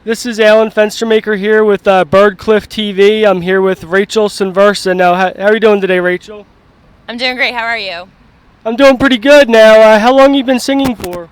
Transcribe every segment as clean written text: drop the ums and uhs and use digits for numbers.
This is Alan Fenstermaker here with Birdcliff TV. I'm here with Rachel Sinversa. Now, how are you doing today, Rachel? I'm doing great. How are you? I'm doing pretty good now. How long you been singing for?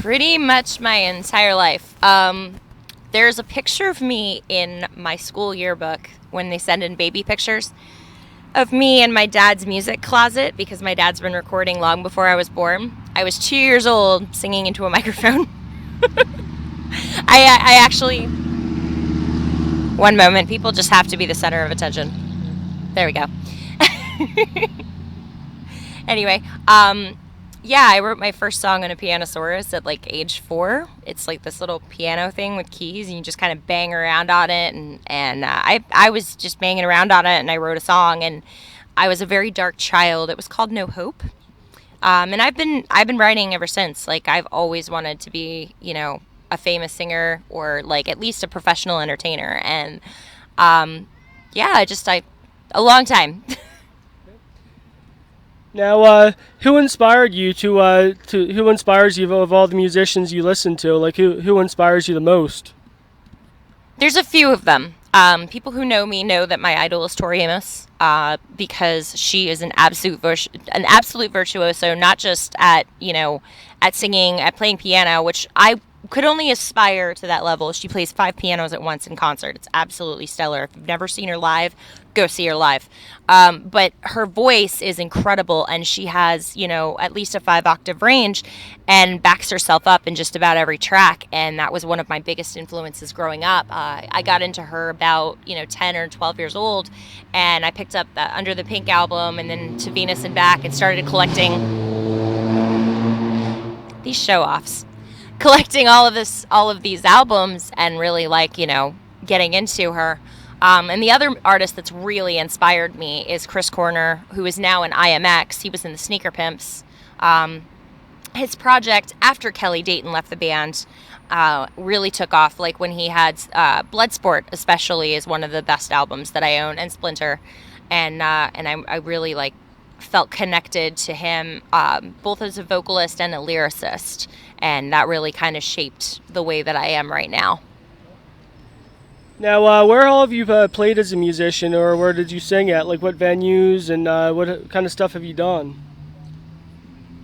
Pretty much my entire life. There's a picture of me in my school yearbook when they send in baby pictures of me in my dad's music closet because my dad's been recording long before I was born. I was 2 years old singing into a microphone. I actually. One moment. People just have to be the center of attention. There we go. Anyway, yeah, I wrote my first song on a Pianosaurus at like age 4. It's like this little piano thing with keys, and you just kind of bang around on it. And I was just banging around on it, and I wrote a song. And I was a very dark child. It was called No Hope. And I've been writing ever since. Like I've always wanted to be, a famous singer or like at least a professional entertainer. And yeah, I a long time. Now, who inspired you to who inspires you of all the musicians you listen to? Like, who inspires you the most? There's a few of them. People who know me know that my idol is Tori Amos because she is an absolute virtuoso, not just at singing, at playing piano, which I could only aspire to that level. She plays 5 pianos at once in concert. It's absolutely stellar. If you've never seen her live, go see her live. But her voice is incredible, and she has, at least a 5 octave range and backs herself up in just about every track. And that was one of my biggest influences growing up. I got into her about, 10 or 12 years old, and I picked up the Under the Pink album and then To Venus and Back and started collecting these show offs. Collecting all of these albums and really like getting into her. And the other artist that's really inspired me is Chris Corner, who is now in IMX. He was in the Sneaker Pimps. His project after Kelly Dayton left the band really took off. Like when he had Bloodsport, especially, is one of the best albums that I own, and Splinter, and I really like felt connected to him both as a vocalist and a lyricist, and that really kind of shaped the way that I am right now. Now, where all have you played as a musician, or where did you sing at? Like, what venues and what kind of stuff have you done?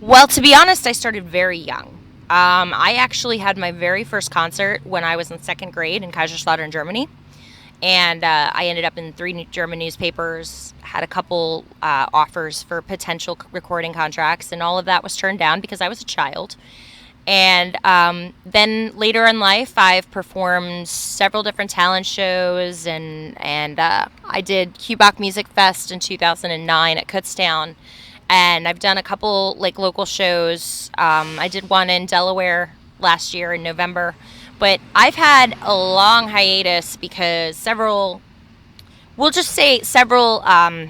Well, to be honest, I started very young. I actually had my very first concert when I was in second grade in Kaiserslautern, Germany. And I ended up in 3 German newspapers, had a couple offers for potential recording contracts, and all of that was turned down because I was a child. And then later in life, I've performed several different talent shows, and I did Cubach Music Fest in 2009 at Kutztown, and I've done a couple like local shows. I did one in Delaware last year in November, but I've had a long hiatus because we'll just say several. I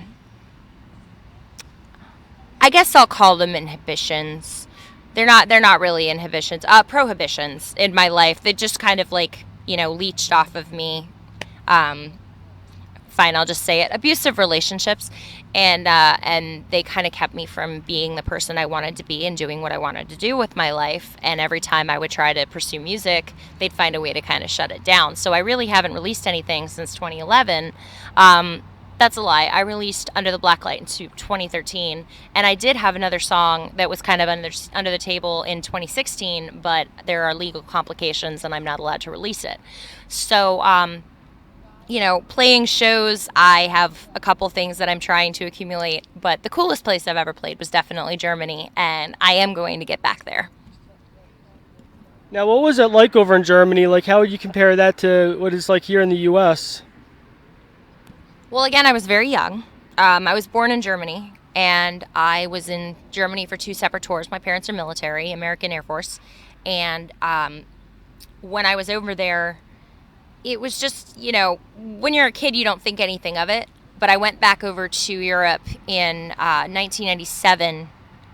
guess I'll call them inhibitions. They're not really inhibitions. Prohibitions in my life that just kind of like leached off of me. Um, Fine, I'll just say it. Abusive relationships, and they kind of kept me from being the person I wanted to be and doing what I wanted to do with my life. And every time I would try to pursue music, they'd find a way to kind of shut it down. So I really haven't released anything since 2011. That's a lie. I released Under the Blacklight in 2013, and I did have another song that was kind of under the table in 2016, but there are legal complications, and I'm not allowed to release it. So, playing shows, I have a couple things that I'm trying to accumulate, but the coolest place I've ever played was definitely Germany, and I am going to get back there. Now, what was it like over in Germany? Like, how would you compare that to what it's like here in the U.S.? Well, again, I was very young. I was born in Germany, and I was in Germany for 2 separate tours. My parents are military, American Air Force, and when I was over there, it was just, when you're a kid, you don't think anything of it. But I went back over to Europe in 1997.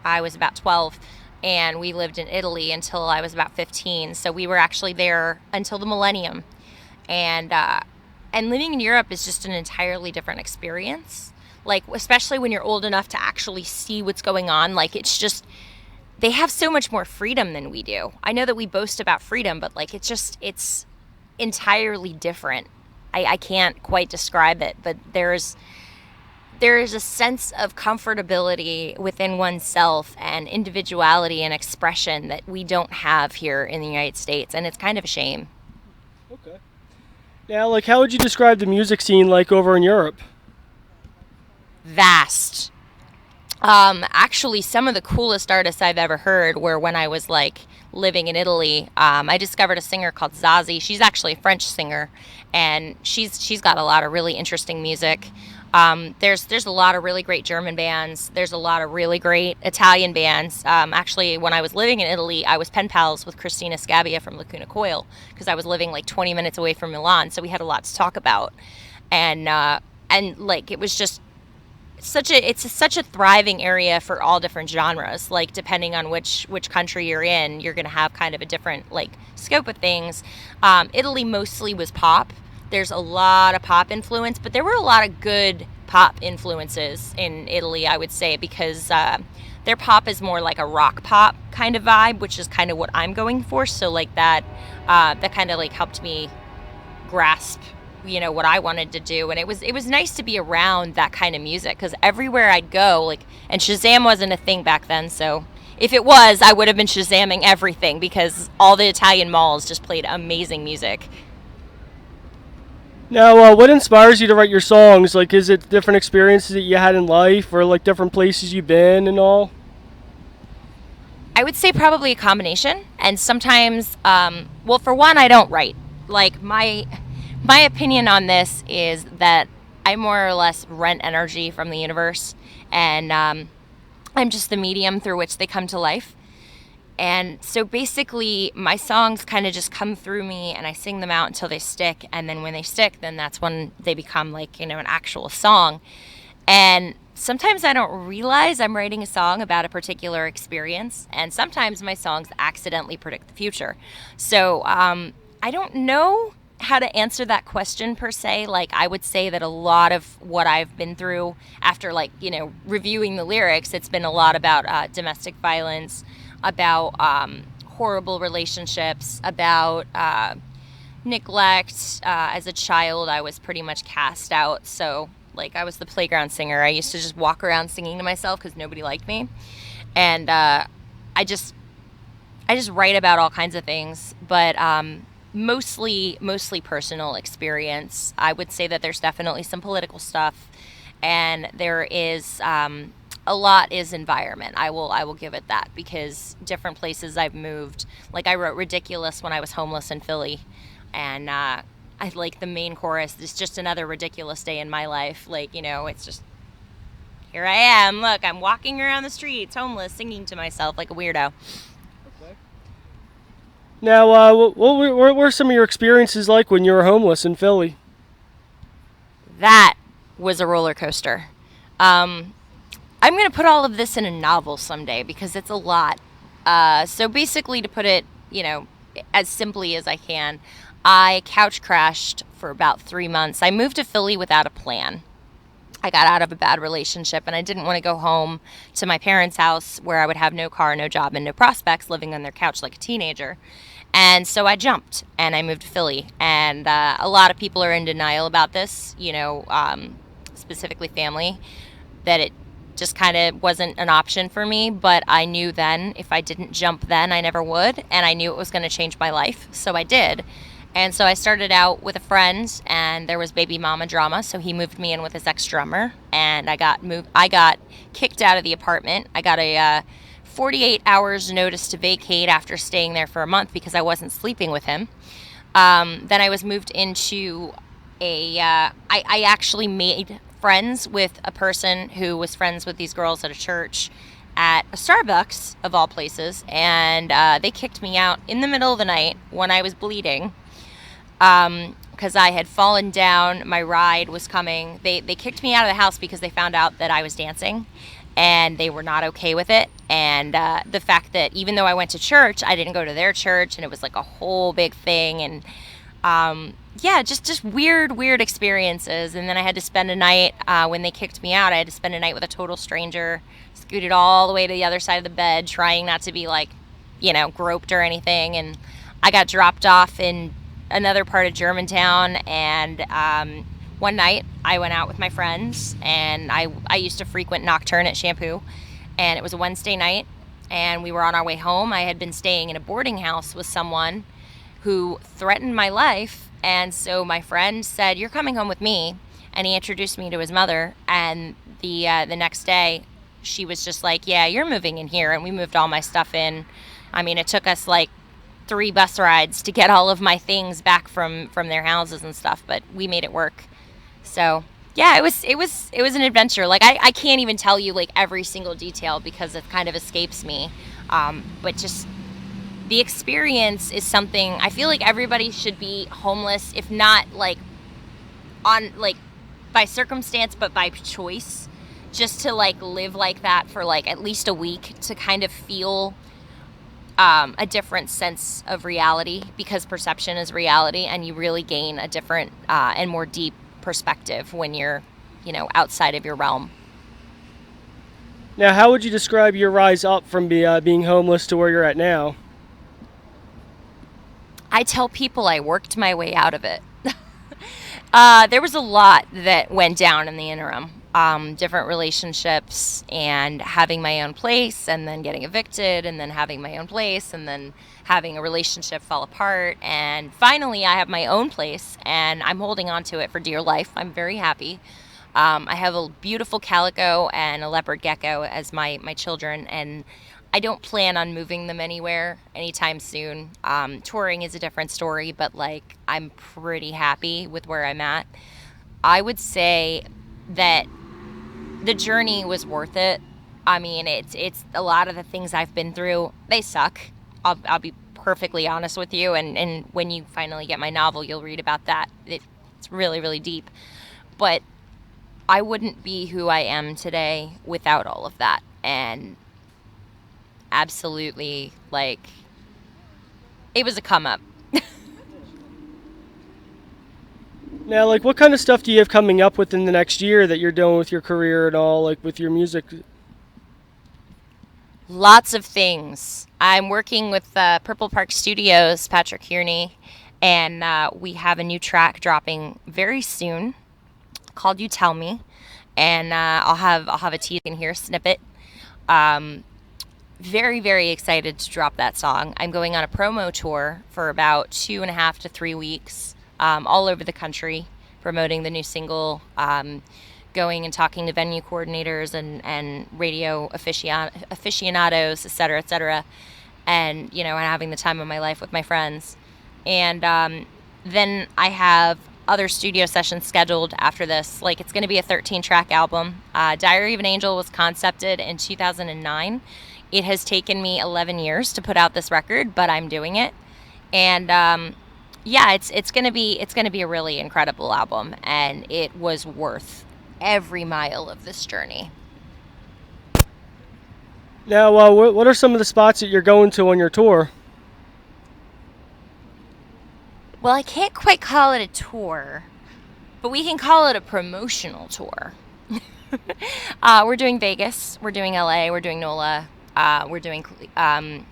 I was about 12, and we lived in Italy until I was about 15. So we were actually there until the millennium. And living in Europe is just an entirely different experience. Like, especially when you're old enough to actually see what's going on. Like, it's just they have so much more freedom than we do. I know that we boast about freedom, but like it's entirely different. I can't quite describe it, but there is a sense of comfortability within oneself and individuality and expression that we don't have here in the United States, and it's kind of a shame. Okay. Now, like, how would you describe the music scene like over in Europe? Vast. Actually, some of the coolest artists I've ever heard were when I was like living in Italy. I discovered a singer called Zazie. She's actually a French singer, and she's got a lot of really interesting music. There's a lot of really great German bands. There's a lot of really great Italian bands. Actually, when I was living in Italy, I was pen pals with Christina Scabbia from Lacuna Coil because I was living like 20 minutes away from Milan, so we had a lot to talk about. And like it was just such a thriving area for all different genres. Like depending on which country you're in, you're gonna have kind of a different like scope of things. Italy mostly was pop. There's a lot of pop influence, but there were a lot of good pop influences in Italy, I would say, because their pop is more like a rock pop kind of vibe, which is kind of what I'm going for. So like that kind of like helped me grasp what I wanted to do, and it was nice to be around that kind of music because everywhere I'd go, like, and Shazam wasn't a thing back then, so if it was, I would have been Shazamming everything because all the Italian malls just played amazing music. Now, what inspires you to write your songs? Like, is it different experiences that you had in life, or like different places you've been and all? I would say probably a combination, and sometimes, well, for one, I don't write. Like my opinion on this is that I more or less rent energy from the universe, and I'm just the medium through which they come to life. And so basically, my songs kind of just come through me, and I sing them out until they stick. And then when they stick, then that's when they become like an actual song. And sometimes I don't realize I'm writing a song about a particular experience, and sometimes my songs accidentally predict the future. So I don't know how to answer that question per se. Like I would say that a lot of what I've been through after like reviewing the lyrics, it's been a lot about domestic violence, about horrible relationships, about neglect. As a child, I was pretty much cast out, so like I was the playground singer. I used to just walk around singing to myself because nobody liked me, and I just write about all kinds of things, but mostly personal experience. I would say that there's definitely some political stuff, and there is a lot is environment. I will give it that, because different places I've moved. Like I wrote "Ridiculous" when I was homeless in Philly, and I like the main chorus. It's just another ridiculous day in my life. Like it's just here I am. Look, I'm walking around the streets, homeless, singing to myself like a weirdo. Now, what were some of your experiences like when you were homeless in Philly? That was a roller coaster. I'm going to put all of this in a novel someday because it's a lot. So basically, to put it, as simply as I can, I couch crashed for about 3 months. I moved to Philly without a plan. I got out of a bad relationship, and I didn't want to go home to my parents' house where I would have no car, no job, and no prospects, living on their couch like a teenager. And so I jumped, and I moved to Philly. And a lot of people are in denial about this, specifically family, that it just kind of wasn't an option for me. But I knew then if I didn't jump then, I never would. And I knew it was going to change my life. So I did. And so I started out with a friend, and there was baby mama drama. So he moved me in with his ex-drummer, and I got kicked out of the apartment. I got a 48 hours notice to vacate after staying there for a month because I wasn't sleeping with him. Then I was moved into I actually made friends with a person who was friends with these girls at a church at a Starbucks, of all places, and they kicked me out in the middle of the night when I was bleeding because I had fallen down. My ride was coming. They kicked me out of the house because they found out that I was dancing, and they were not okay with it. And the fact that even though I went to church, I didn't go to their church, and it was like a whole big thing. And Yeah, just weird experiences. And then I had to spend a night, when they kicked me out, I had to spend a night with a total stranger, scooted all the way to the other side of the bed, trying not to be like, groped or anything. And I got dropped off in another part of Germantown. And one night I went out with my friends, and I used to frequent Nocturne at Shampoo. And it was a Wednesday night, and we were on our way home. I had been staying in a boarding house with someone who threatened my life. And so my friend said, "You're coming home with me." And he introduced me to his mother. And the next day, she was just like, "Yeah, you're moving in here." And we moved all my stuff in. I mean, it took us like 3 bus rides to get all of my things back from their houses and stuff, but we made it work. So yeah, it was an adventure. Like I can't even tell you like every single detail because it kind of escapes me. But just the experience is something I feel like everybody should be homeless, if not like on like by circumstance, but by choice, just to like live like that for like at least a week to kind of feel a different sense of reality, because perception is reality, and you really gain a different and more deep perspective when you're, outside of your realm. Now, how would you describe your rise up from being homeless to where you're at now? I tell people I worked my way out of it. There was a lot that went down in the interim. Different relationships, and having my own place, and then getting evicted, and then having my own place, and then having a relationship fall apart. And finally, I have my own place, and I'm holding on to it for dear life. I'm very happy. I have a beautiful calico and a leopard gecko as my children, and I don't plan on moving them anywhere anytime soon. Touring is a different story, but like I'm pretty happy with where I'm at. I would say that the journey was worth it. I mean, it's a lot of the things I've been through. They suck. I'll be perfectly honest with you. And when you finally get my novel, you'll read about that. It's really, really deep. But I wouldn't be who I am today without all of that. And absolutely, like, it was a come up. Now, like, what kind of stuff do you have coming up within the next year that you're doing with your career and all, like with your music? Lots of things. I'm working with Purple Park Studios, Patrick Kearney, and we have a new track dropping very soon called "You Tell Me," and I'll have a tease in here, snippet. Um, Very, very excited to drop that song. I'm going on a promo tour for about 2.5 to 3 weeks, all over the country, promoting the new single, going and talking to venue coordinators and radio aficionados, et cetera, and, and having the time of my life with my friends. And then I have other studio sessions scheduled after this. Like, it's going to be a 13-track album. Diary of an Angel was concepted in 2009. It has taken me 11 years to put out this record, but I'm doing it. And yeah, it's gonna be a really incredible album, and it was worth every mile of this journey. Now, what are some of the spots that you're going to on your tour? Well, I can't quite call it a tour, but we can call it a promotional tour. We're doing Vegas, we're doing LA, we're doing NOLA, we're doing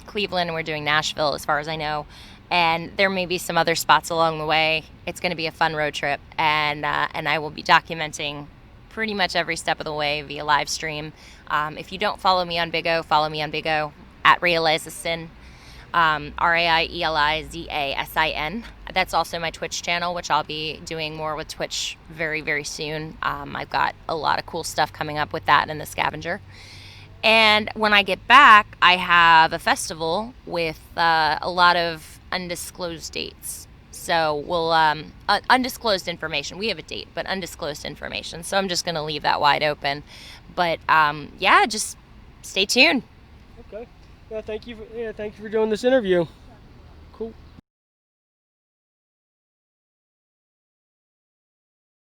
Cleveland, and we're doing Nashville, as far as I know. And there may be some other spots along the way. It's going to be a fun road trip, and I will be documenting pretty much every step of the way via live stream. If you don't follow me on Big O, follow me on Big O at Raelizasin, RAIELIZASIN. That's also my Twitch channel, which I'll be doing more with Twitch very, very soon. I've got a lot of cool stuff coming up with that and the Scavenger. And when I get back, I have a festival with a lot of undisclosed dates. So we'll undisclosed information. We have a date, but undisclosed information. So I'm just going to leave that wide open. But yeah, just stay tuned. Okay. Yeah, thank you for doing this interview. Cool.